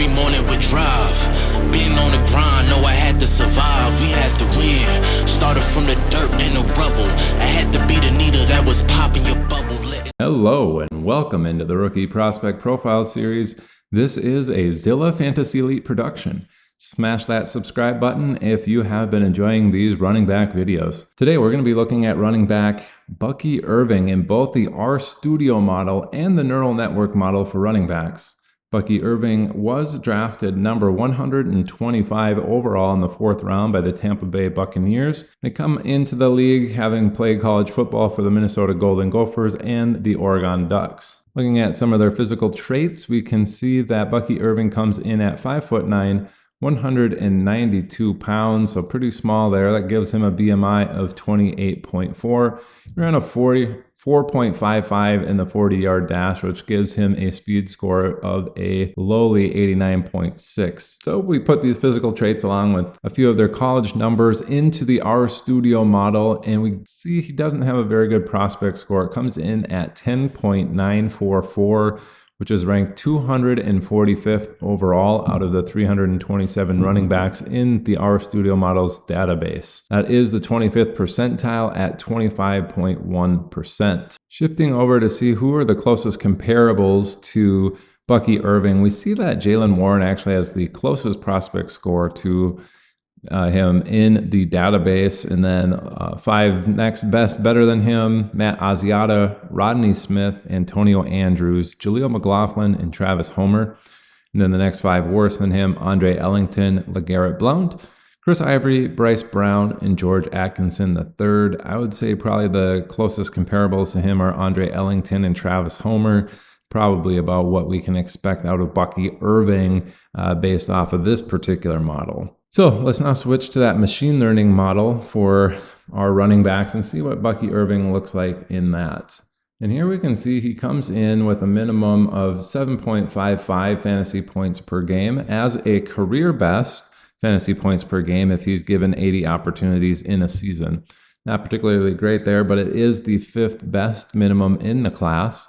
every morning with drive. Being on the grind, know I had to survive. We had to win. Started from the dirt and the rubble. I had to be the needle that was popping your bubble. Hello and welcome into the Rookie Prospect Profile Series. This is a Zilla Fantasy Elite production. Smash that subscribe button if you have been enjoying these running back videos. Today we're going to be looking at running back Bucky Irving in both the RStudio model and the neural network model for running backs. Bucky Irving was drafted number 125 overall in the 4th round by the Tampa Bay Buccaneers. They come into the league having played college football for the Minnesota Golden Gophers and the Oregon Ducks. Looking at some of their physical traits, we can see that Bucky Irving comes in at 5'9", 192 pounds, so pretty small there. That gives him a BMI of 28.4. We're on a 4.55 in the 40-yard dash, which gives him a speed score of a lowly 89.6. So we put these physical traits along with a few of their college numbers into the RStudio model, and we see he doesn't have a very good prospect score. It comes in at 10.944, which is ranked 245th overall out of the 327 running backs in the RStudio model's database. That is the 25th percentile at 25.1%. Shifting over to see who are the closest comparables to Bucky Irving, we see that Jaylen Warren actually has the closest prospect score to him in the database, and then 5 next best better than him: Matt Asiata, Rodney Smith, Antonio Andrews, Jaleel McLaughlin, and Travis Homer. And then the next 5 worse than him: Andre Ellington, LeGarrette Blount, Chris Ivory, Bryce Brown, and George Atkinson III. I would say probably the closest comparables to him are Andre Ellington and Travis Homer, probably about what we can expect out of Bucky Irving based off of this particular model. So let's now switch to that machine learning model for our running backs and see what Bucky Irving looks like in that. And here we can see he comes in with a minimum of 7.55 fantasy points per game as a career best fantasy points per game if he's given 80 opportunities in a season. Not particularly great there, but it is the 5th best minimum in the class.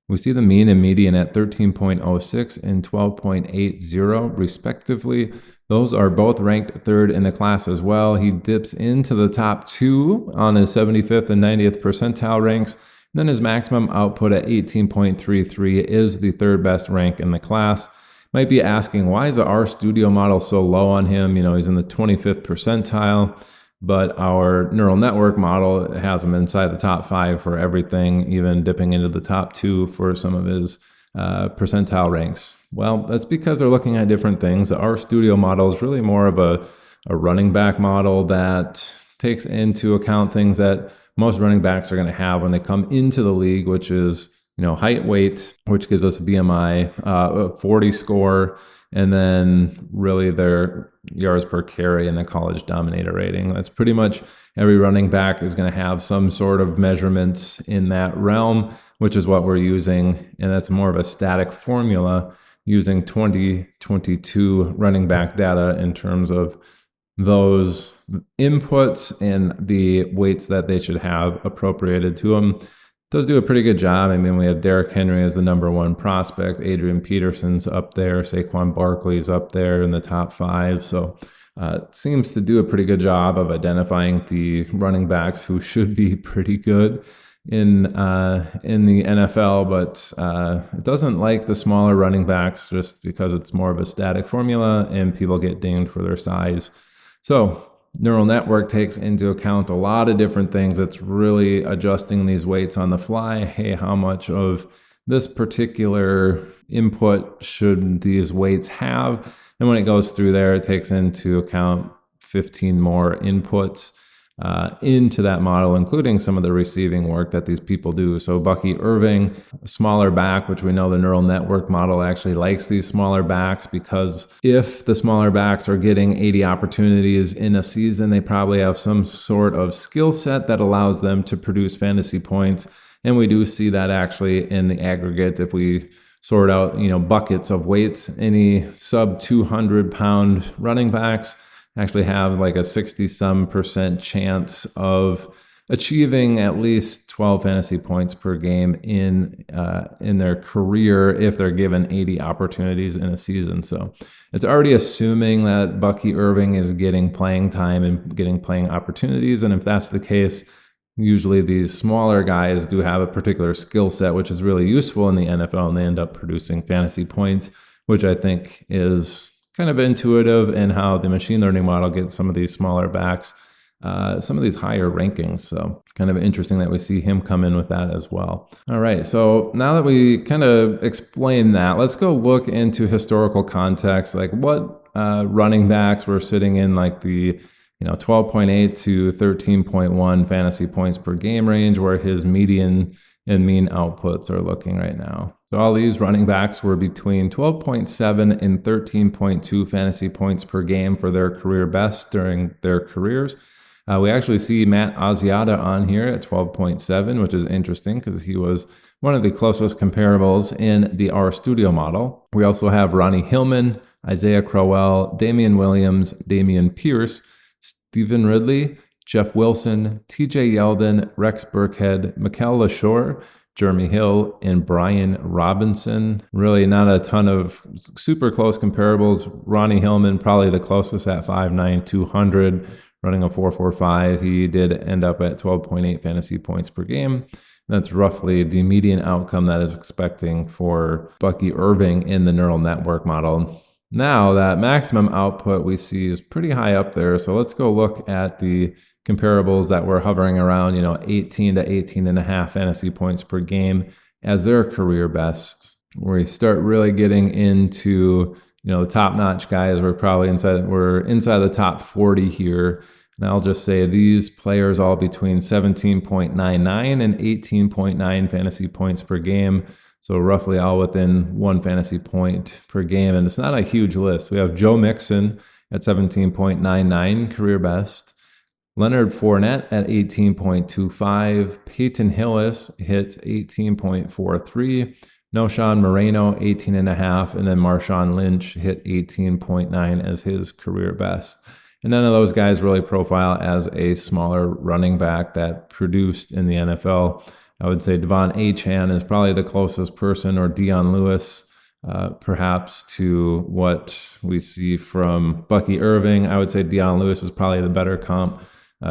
We see the mean and median at 13.06 and 12.80 respectively. Those are both ranked 3rd in the class as well. He dips into the top 2 on his 75th and 90th percentile ranks. And then his maximum output at 18.33 is the 3rd best rank in the class. Might be asking, why is the RStudio model so low on him? You know, he's in the 25th percentile, but our neural network model has him inside the top 5 for everything, even dipping into the top 2 for some of his percentile ranks. Well, that's because they're looking at different things. The RStudio model is really more of a running back model that takes into account things that most running backs are going to have when they come into the league, which is, you know, height, weight, which gives us a BMI, 40 score, and then really their yards per carry and the college dominator rating. That's pretty much every running back is going to have some sort of measurements in that realm, which is what we're using. And that's more of a static formula using 2022 running back data in terms of those inputs and the weights that they should have appropriated to them. Does do a pretty good job. I mean, we have Derrick Henry as the number 1 prospect. Adrian Peterson's up there. Saquon Barkley's up there in the top 5. So it seems to do a pretty good job of identifying the running backs who should be pretty good in the NFL, but it doesn't like the smaller running backs just because it's more of a static formula and people get dinged for their size. So neural network takes into account a lot of different things. It's really adjusting these weights on the fly. Hey, how much of this particular input should these weights have? And when it goes through there, it takes into account 15 more inputs into that model, including some of the receiving work that these people do. So Bucky Irving, a smaller back, which we know the neural network model actually likes these smaller backs, because if the smaller backs are getting 80 opportunities in a season, they probably have some sort of skill set that allows them to produce fantasy points. And we do see that actually in the aggregate. If we sort out, buckets of weights, any sub 200 pound running backs actually have like a 60-some% chance of achieving at least 12 fantasy points per game in their career if they're given 80 opportunities in a season. So it's already assuming that Bucky Irving is getting playing time and getting playing opportunities. And if that's the case, usually these smaller guys do have a particular skill set, which is really useful in the NFL, and they end up producing fantasy points, which I think is kind of intuitive in how the machine learning model gets some of these smaller backs some of these higher rankings. So kind of interesting that we see him come in with that as well. All right, so now that we kind of explained that, let's go look into historical context, like what running backs were sitting in like the 12.8 to 13.1 fantasy points per game range, where his median and mean outputs are looking right now. So all these running backs were between 12.7 and 13.2 fantasy points per game for their career best during their careers. We actually see Matt Asiata on here at 12.7, which is interesting because he was one of the closest comparables in the RStudio model. We also have Ronnie Hillman, Isaiah Crowell, Damian Williams, Damian Pierce, Stephen Ridley, Jeff Wilson, TJ Yeldon, Rex Burkhead, Mikael LaShore, Jeremy Hill, and Brian Robinson. Really not a ton of super close comparables. Ronnie Hillman probably the closest at 5'9", 200, running a 4.45. He did end up at 12.8 fantasy points per game. That's roughly the median outcome that is expecting for Bucky Irving in the neural network model. Now that maximum output we see is pretty high up there. So let's go look at the comparables that were hovering around, 18 to 18.5 fantasy points per game as their career best. Where we start really getting into, the top-notch guys, we're probably inside the top 40 here. And I'll just say these players all between 17.99 and 18.9 fantasy points per game. So roughly all within one fantasy point per game. And it's not a huge list. We have Joe Mixon at 17.99, career best. Leonard Fournette at 18.25. Peyton Hillis hit 18.43. Noshawn Moreno, 18.5. And then Marshawn Lynch hit 18.9 as his career best. And none of those guys really profile as a smaller running back that produced in the NFL. I would say Devon Achane is probably the closest person, or Dion Lewis, perhaps, to what we see from Bucky Irving. I would say Dion Lewis is probably the better comp.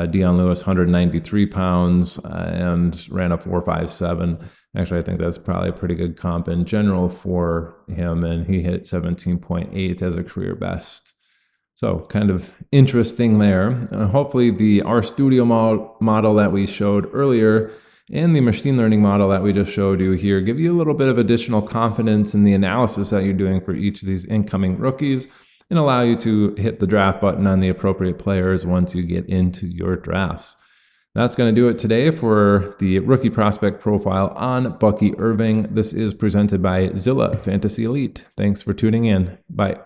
Dion Lewis, 193 pounds and ran a 4.57. Actually, I think that's probably a pretty good comp in general for him, and he hit 17.8 as a career best. So kind of interesting there. Hopefully the RStudio model that we showed earlier and the machine learning model that we just showed you here give you a little bit of additional confidence in the analysis that you're doing for each of these incoming rookies, and allow you to hit the draft button on the appropriate players once you get into your drafts. That's going to do it today for the rookie prospect profile on Bucky Irving. This is presented by Zilla Fantasy Elite. Thanks for tuning in. Bye.